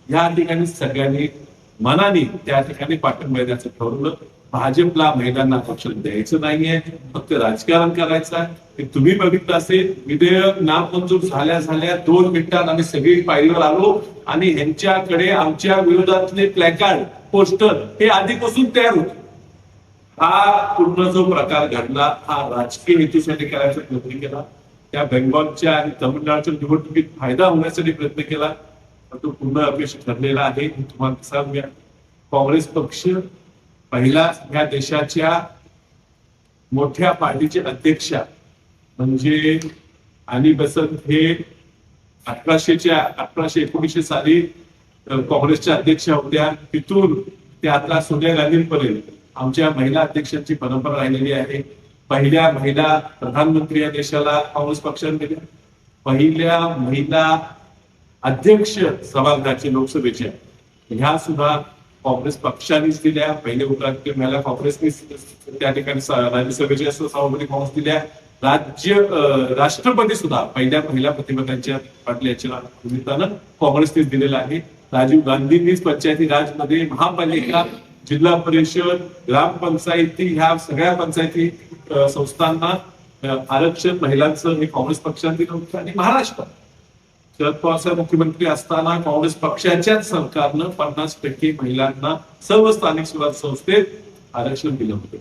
या ठिकाणी सगळ्यांनी मनाने त्या ठिकाणी पाठिंबा द्यायचं ठरवलं. भाजपला महिलांना आरक्षण द्यायचं नाहीये, फक्त राजकारण करायचं आहे. ते तुम्ही बघितलं असेल, विधेयक नामंजूर झाल्या 2 मिनिटांत आम्ही सगळी पायरीवर आलो आणि यांच्याकडे आमच्या विरोधातले प्लॅकार्ड पोस्टर हे आधीपासून तयार होते. हा पूर्ण जो प्रकार घडला हा राजकीय हेतूसाठी करायचा प्रयत्न केला. त्या बेंगॉलच्या आणि तामिळनाडूच्या निवडणुकीत फायदा होण्यासाठी प्रयत्न केला, पण तो पूर्ण अपयशी ठरलेला आहे. तुम्हाला सांगूया, काँग्रेस पक्ष पहिला या देशाच्या मोठ्या पार्टीचे अध्यक्ष म्हणजे अनी बेसंत हे 1819 साली काँग्रेसच्या अध्यक्ष होत्या. तिथून ते आता सोनिया गांधींपर्यंत आमच्या महिला अध्यक्षांची परंपरा राहिलेली आहे. पहिल्या महिला प्रधानमंत्री या देशाला काँग्रेस पक्षाने दिल्या. पहिल्या महिला अध्यक्ष सभागृहाचे लोकसभेच्या ह्या सुद्धा काँग्रेस पक्षानेच दिल्या. पहिले उपराष्ट्रपती महिला काँग्रेसने त्या ठिकाणी राज्यसभेच्या सभापती काँग्रेस दिल्या. राष्ट्रपती सुद्धा पहिल्या महिला प्रतिनिधींच्या पाटल्या याच्या निमित्तानं काँग्रेसनेच दिलेला आहे. राजीव गांधींनीच पंचायती राज मध्ये महापालिका, जिल्हा परिषद, ग्रामपंचायती ह्या सगळ्या पंचायती संस्थांना आरक्षण महिलांचं हे काँग्रेस पक्षाने दिलं होतं. आणि महाराष्ट्रात शरद पवार साहेब मुख्यमंत्री असताना काँग्रेस पक्षाच्याच सरकारनं 50% महिलांना सर्व स्थानिक स्वराज्य संस्थेत आरक्षण दिलं होतं.